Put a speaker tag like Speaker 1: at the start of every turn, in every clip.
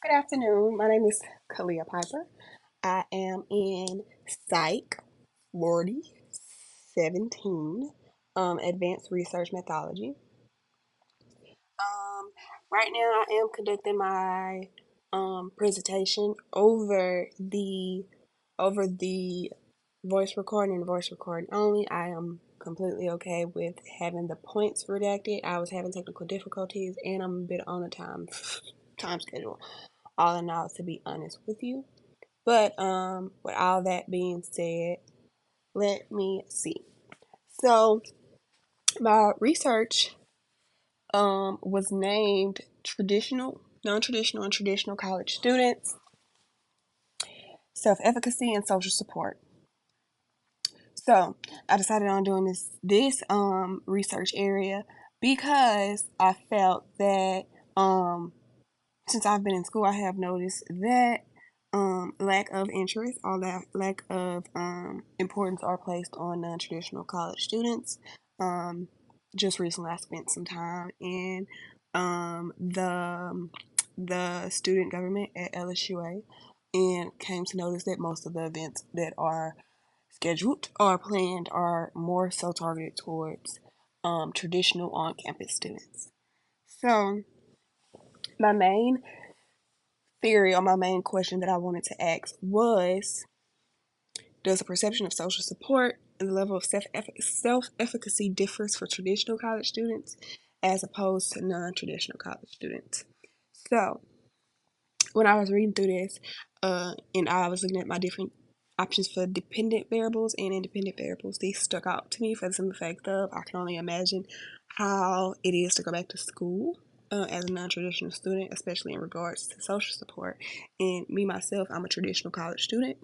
Speaker 1: Good afternoon. My name is Khai'lya Piper. I am in Psych 17, Advanced Research Methodology. Um, right now, I am conducting my presentation over the voice recording only. I am completely okay with having the points redacted. I was having technical difficulties, and I'm a bit on the time schedule. All in all, to be honest with you. But with all that being said, let me see. So my research was named traditional, non-traditional, and traditional college students, self-efficacy, and social support. So I decided on doing this research area because I felt that since I've been in school, I have noticed that lack of interest or lack of importance are placed on non-traditional college students. Just recently, I spent some time in the student government at LSUA and came to notice that most of the events that are scheduled or planned are more so targeted towards traditional on-campus students. So my main theory or my main question that I wanted to ask was, does the perception of social support and the level of self-efficacy differs for traditional college students as opposed to non-traditional college students? So when I was reading through this, and I was looking at my different options for dependent variables and independent variables, these stuck out to me for the simple fact of I can only imagine how it is to go back to school as a non-traditional student, especially in regards to social support. And me myself, I'm a traditional college student,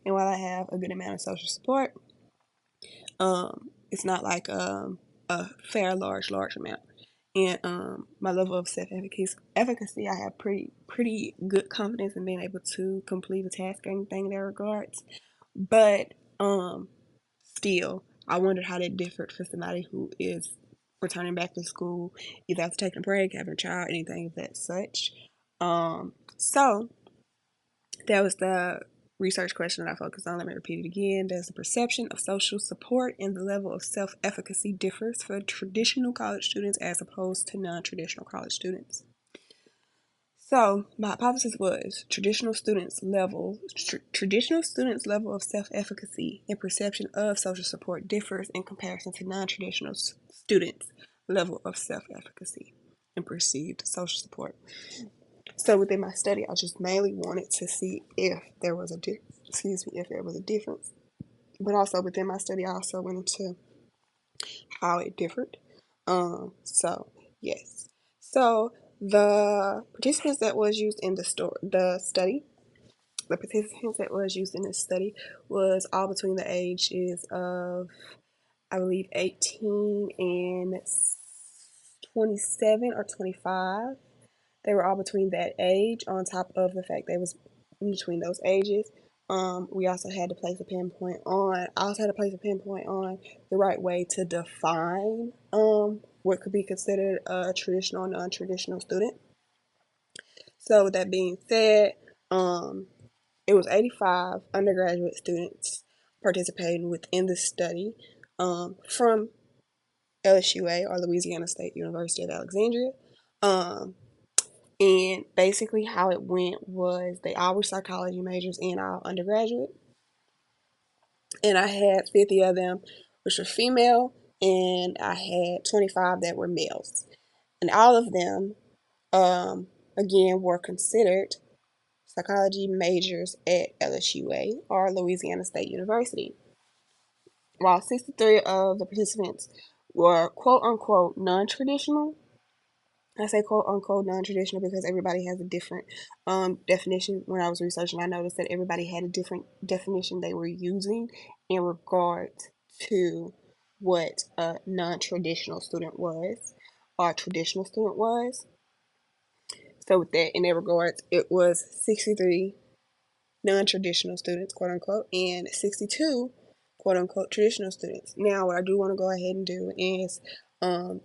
Speaker 1: and while I have a good amount of social support, it's not like a fair large amount. And my level of self efficacy, I have pretty good confidence in being able to complete a task or anything in that regards. But still, I wondered how that differed for somebody who is returning back to school, either after taking a break, having a child, anything of that such. So that was the research question that I focused on. Let me repeat it again. Does the perception of social support and the level of self-efficacy differs for traditional college students as opposed to non-traditional college students? So my hypothesis was traditional students' level of self-efficacy and perception of social support differs in comparison to non-traditional students' level of self-efficacy and perceived social support. So within my study, I just mainly wanted to see if there was a if there was a difference. But also within my study, I also went into how it differed. So yes. So the participants that was used in the participants that was used in this study was all between the ages of, I believe, 18 and 27 or 25. They were all between that age. On top of the fact they was in between those ages, we also had to place a pinpoint on. I also had to place a pinpoint on the right way to define what could be considered a traditional or non-traditional student. So with that being said, it was 85 undergraduate students participating within the study from LSUA, or Louisiana State University of Alexandria. Um, And basically, how it went was they all were psychology majors and all undergraduate. And I had 50 of them, which were female, and I had 25 that were males. And all of them, again, were considered psychology majors at LSUA, or Louisiana State University. While 63 of the participants were quote unquote non traditional, I say quote unquote non traditional because everybody has a different definition. When I was researching, I noticed that everybody had a different definition they were using in regard to what a non traditional student was or a traditional student was. So, with that, in that regards, it was 63 non traditional students, quote unquote, and 62 quote unquote traditional students. Now, what I do want to go ahead and do is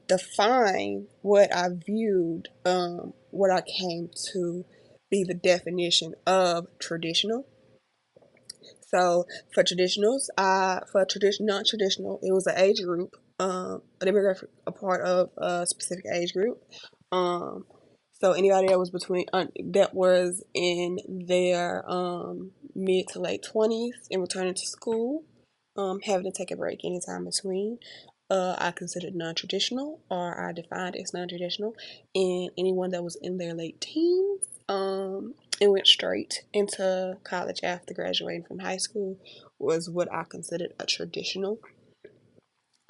Speaker 1: define what I viewed, what I came to be the definition of traditional. So for traditionals, for tradition non-traditional, it was an age group, a demographic, a part of a specific age group. Um, so anybody that was that was in their mid to late 20s and returning to school, having to take a break anytime between. I considered non-traditional, or I defined as non-traditional, and anyone that was in their late teens, and went straight into college after graduating from high school was what I considered a traditional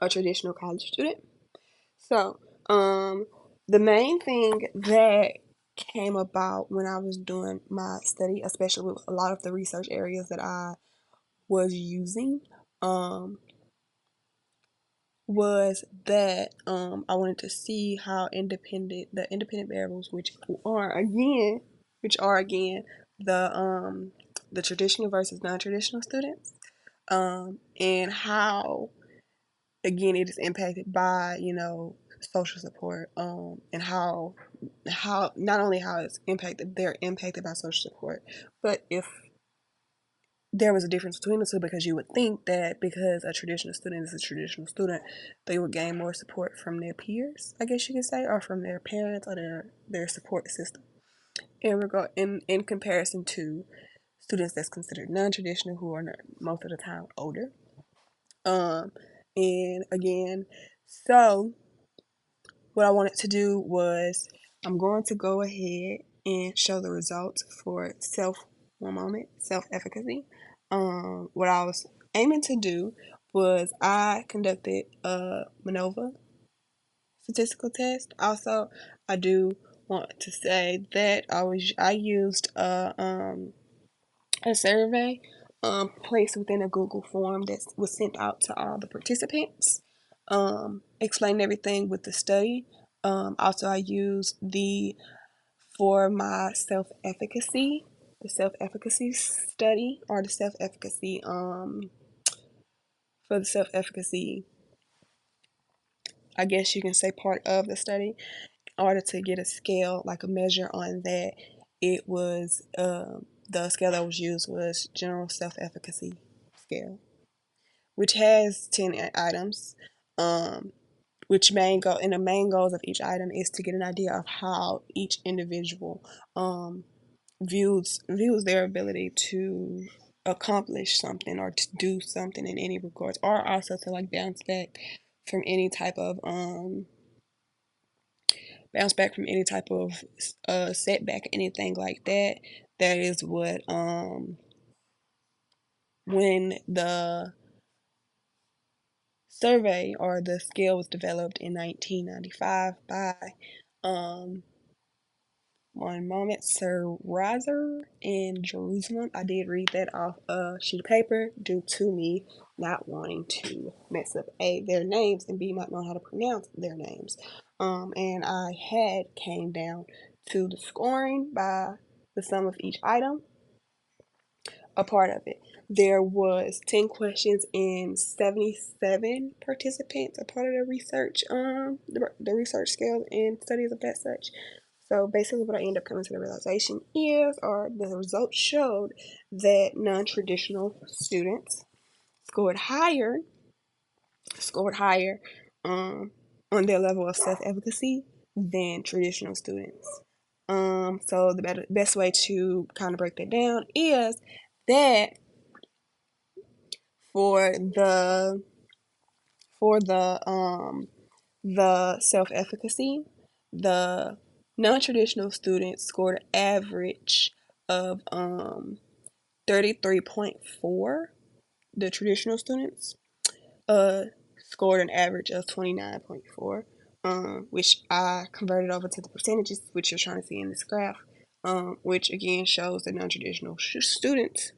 Speaker 1: college student. So, the main thing that came about when I was doing my study, especially with a lot of the research areas that I was using, um, was that I wanted to see how the independent variables, which are again the traditional versus non-traditional students, and how again it is impacted by social support, and how not only how it's impacted, they're impacted by social support, but if there was a difference between the two, because you would think that because a traditional student is a traditional student, they would gain more support from their peers, I guess you could say, or from their parents or their support system. In comparison to students that's considered non-traditional, who are most of the time older. Um, and again, so what I wanted to do was I'm going to go ahead and show the results for self-efficacy. What I was aiming to do was I conducted a MANOVA statistical test. Also, I do want to say that I used a survey placed within a Google form that was sent out to all the participants, explained everything with the study. Also, I used for my the self-efficacy study, or the self-efficacy, for the self-efficacy, I guess you can say, part of the study, in order to get a scale, like a measure on that. It was, the scale that was used was general self-efficacy scale, which has 10 items, which the main goals of each item is to get an idea of how each individual views their ability to accomplish something or to do something in any regards, or also to like from any type of bounce back from any type of setback, anything like that. That is what when the survey or the scale was developed in 1995 by um, one moment, Sir Razer in Jerusalem. I did read that off a sheet of paper due to me not wanting to mess up their names, and B, not knowing how to pronounce their names. And I had came down to the scoring by the sum of each item, a part of it. There was 10 questions and 77 participants, a part of the research, the research scale and studies of that such. So basically what I end up coming to the realization is, or the results showed, that non-traditional students scored higher, scored higher um, on their level of self-efficacy than traditional students. So the best way to kind of break that down is that for the self-efficacy, the non-traditional students scored an average of 33.4. The traditional students uh scored an average of 29.4, which I converted over to the percentages, which you're trying to see in this graph, which again shows that non-traditional students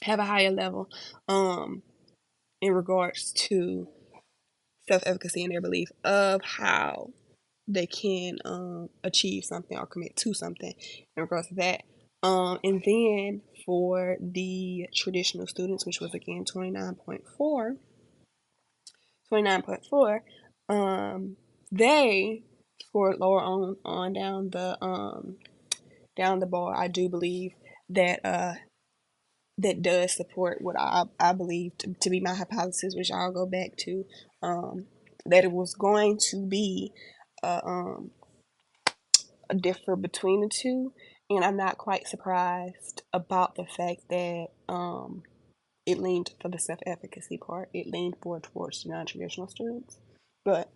Speaker 1: have a higher level in regards to self-efficacy and their belief of how they can achieve something or commit to something in regards to that. And then for the traditional students, which was again 29.4, Um, they scored lower on down the bar. I do believe that that does support what I believe to be my hypothesis, which I'll go back to, that it was going to be uh, um, a differ between the two, and I'm not quite surprised about the fact that it leaned for the self-efficacy part. It leaned more towards the non-traditional students, but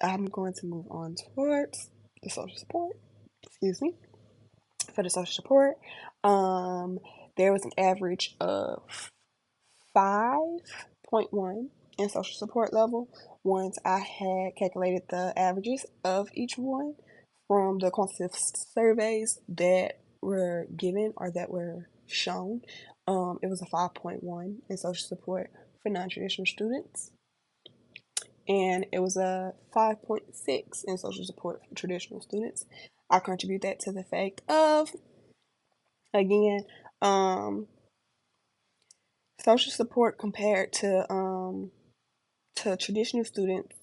Speaker 1: I'm going to move on towards the social support. Excuse me. For the social support, um, there was an average of 5.1 in social support level once I had calculated the averages of each one from the quantitative surveys that were given or that were shown. It was a 5.1 in social support for non-traditional students, and it was a 5.6 in social support for traditional students. I contribute that to the fact of, again, um, social support compared to traditional students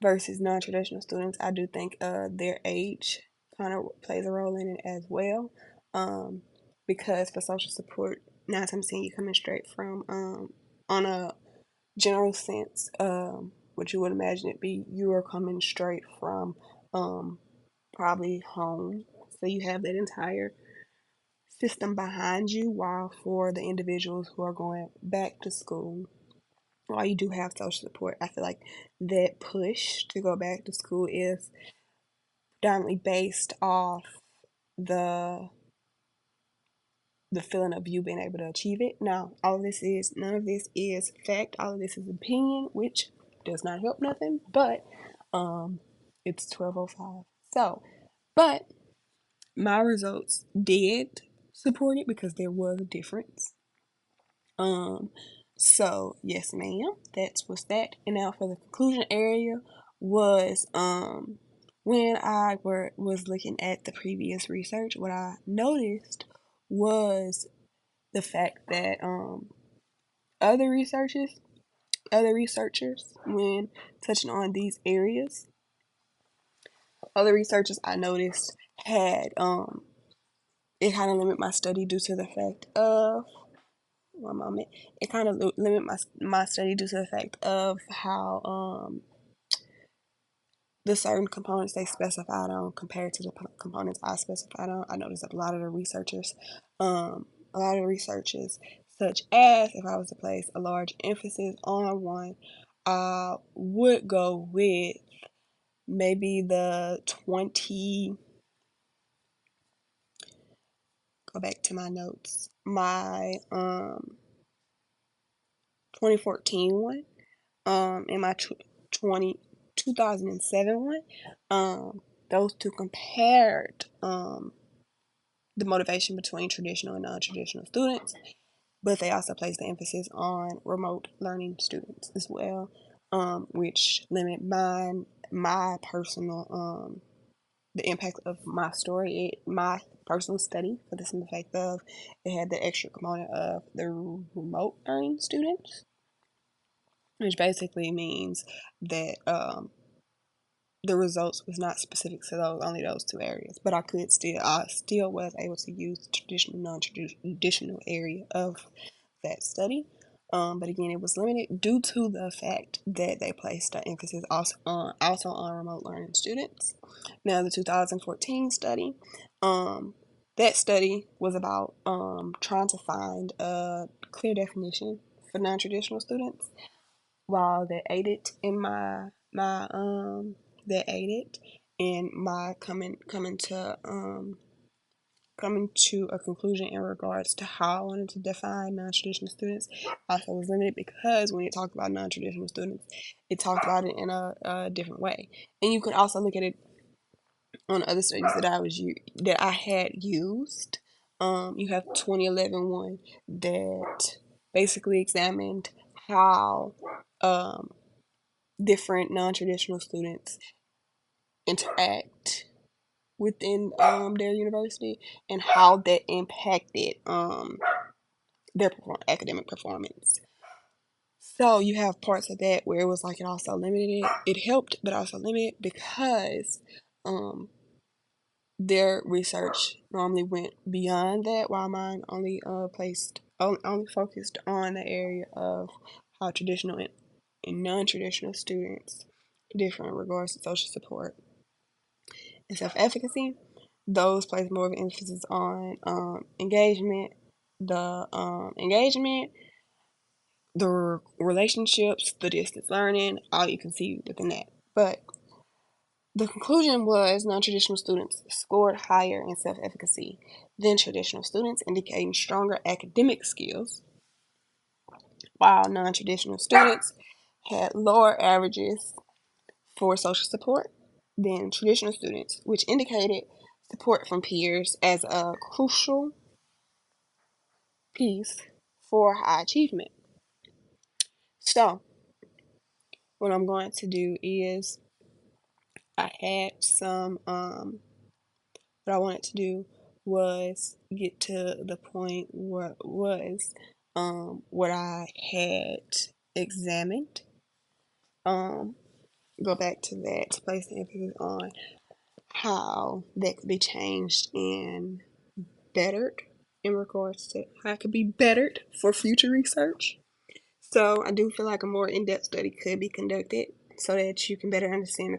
Speaker 1: versus non-traditional students. I do think their age kind of plays a role in it as well, um, because for social support, 9 times 10 you coming straight from on a general sense, what you would imagine it be, you are coming straight from um, probably home, so you have that entire system behind you. While for the individuals who are going back to school, while you do have social support, I feel like that push to go back to school is predominantly based off the the feeling of you being able to achieve it. Now, none of this is fact. All of this is opinion, which does not help nothing. But um, it's 12:05. So, but my results did support it because there was a difference. Um, so yes, ma'am, that's what's that. And now for the conclusion area was when was looking at the previous research, what I noticed was the fact that other researchers other researchers, when touching on these areas, other researchers I noticed had it kind of limit my study due to the fact of, one moment, it kind of limit my study due to the fact of how the certain components they specified on compared to the components I specified on. I noticed that a lot of researchers, such as if I was to place a large emphasis on one, I would go with maybe the 20, go back to my notes, my 2014 one, and my 20, 2007 one. Those two compared the motivation between traditional and non-traditional students, but they also place the emphasis on remote learning students as well, which limit my personal the impact of my story, my personal study, for the simple fact of it had the extra component of the remote learning students, which basically means that the results was not specific to only those two areas, but I still was able to use the traditional non-traditional area of that study. But again, it was limited due to the fact that they placed the emphasis also on remote learning students. Now, the 2014 study, that study was about trying to find a clear definition for non-traditional students, while that aided in my coming to a conclusion in regards to how I wanted to define non-traditional students. Also was limited because when you talk about non-traditional students, it talked about it in a different way. And you can also look at it on other studies that I had used. You have 2011 one that basically examined how different non-traditional students interact within their university and how that impacted their academic performance. So you have parts of that where it was like it also limited it. It helped, but also limited because their research normally went beyond that, while mine only only focused on the area of how traditional and non-traditional students differ in regards to social support and self-efficacy. Those place more of an emphasis on engagement, the relationships, the distance learning, all you can see within that. But the conclusion was non-traditional students scored higher in self-efficacy than traditional students, indicating stronger academic skills, while non-traditional students had lower averages for social support than traditional students, which indicated support from peers as a crucial piece for high achievement. So, what I'm going to do is I had what I wanted to do was get to the point where was what I had examined. Um, Go back to that to place the emphasis on how that could be changed and bettered in regards to how it could be bettered for future research. So I do feel like a more in-depth study could be conducted so that you can better understand the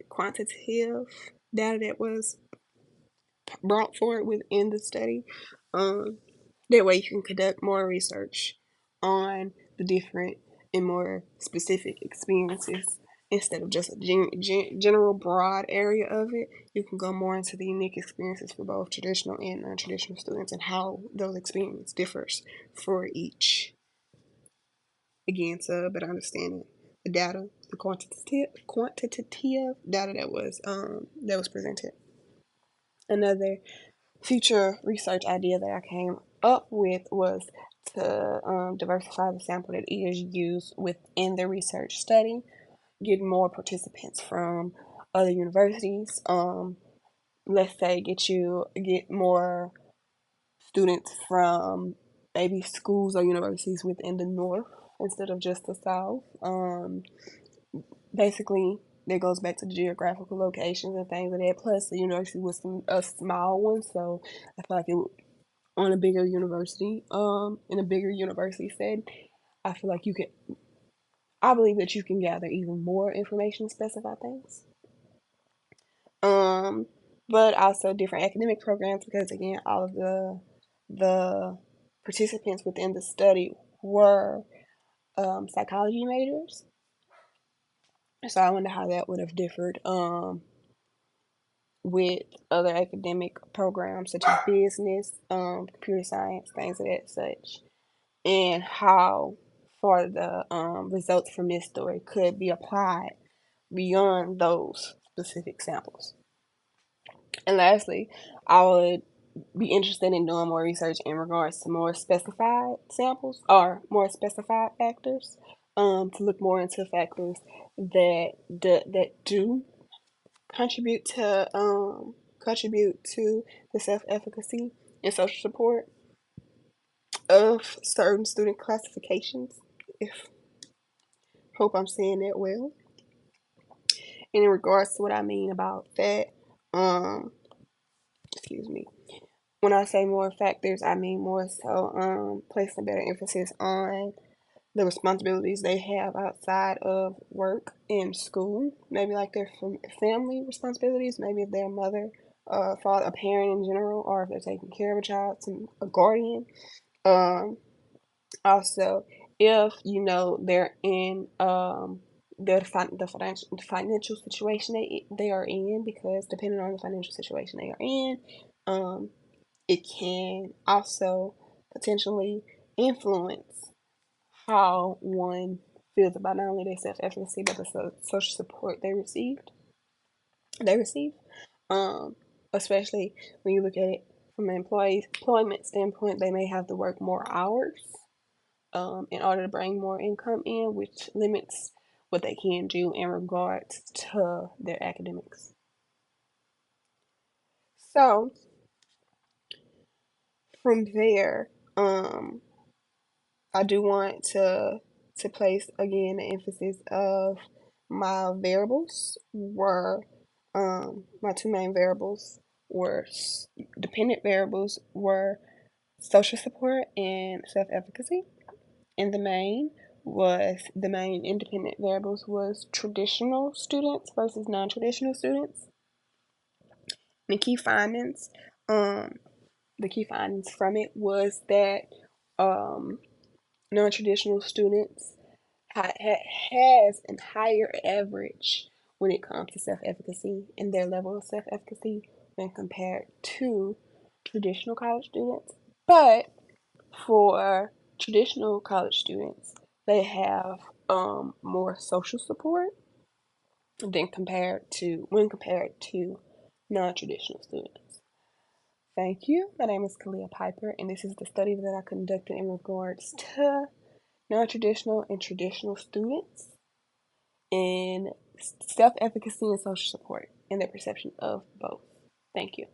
Speaker 1: quantitative data that was brought forward within the study. Um, that way you can conduct more research on the different and more specific experiences instead of just a general broad area of it. You can go more into the unique experiences for both traditional and non-traditional students and how those experiences differs for each. Again, to better understanding the data, the quantitative data that was presented. Another future research idea that I came up with was to diversify the sample that is used within the research study, get more participants from other universities. Let's say get more students from maybe schools or universities within the north instead of just the south. Basically, that goes back to the geographical locations and things like that. Plus, the university was a small one, so I feel like it on a bigger university, in a bigger university setting, I feel like I believe that you can gather even more information to specify things. Um, but also different academic programs because again, all of the participants within the study were psychology majors. So I wonder how that would have differed with other academic programs such as business, computer science, things of that such, and how far the results from this story could be applied beyond those specific samples. And lastly, I would be interested in doing more research in regards to more specified samples or more specified factors, to look more into factors that do contribute to the self efficacy and social support of certain student classifications. If hope I'm saying that well. And in regards to what I mean about that, um, excuse me. When I say more factors, I mean more so placing better emphasis on the responsibilities they have outside of work and school. Maybe like their family responsibilities. Maybe if they're a mother, father, a parent in general, or if they're taking care of a child, a guardian. Um, Also, if you know they're in the financial situation they are in, because depending on the financial situation they are in, it can also potentially influence how one feels about not only their self efficacy but the social support they receive. Um, Especially when you look at it from an employment standpoint, they may have to work more hours in order to bring more income in, which limits what they can do in regards to their academics. So from there, I do want to to place again the emphasis of my variables were my two main variables were dependent variables were social support and self-efficacy, and the main independent variables was traditional students versus non-traditional students. The key findings, um, the key findings from it was that um, non-traditional students has a higher average when it comes to self-efficacy and their level of self-efficacy when compared to traditional college students. But for traditional college students, they have more social support than compared to non-traditional students. Thank you. My name is Khai'lya Piper, and this is the study that I conducted in regards to non-traditional and traditional students in self-efficacy and social support and their perception of both. Thank you.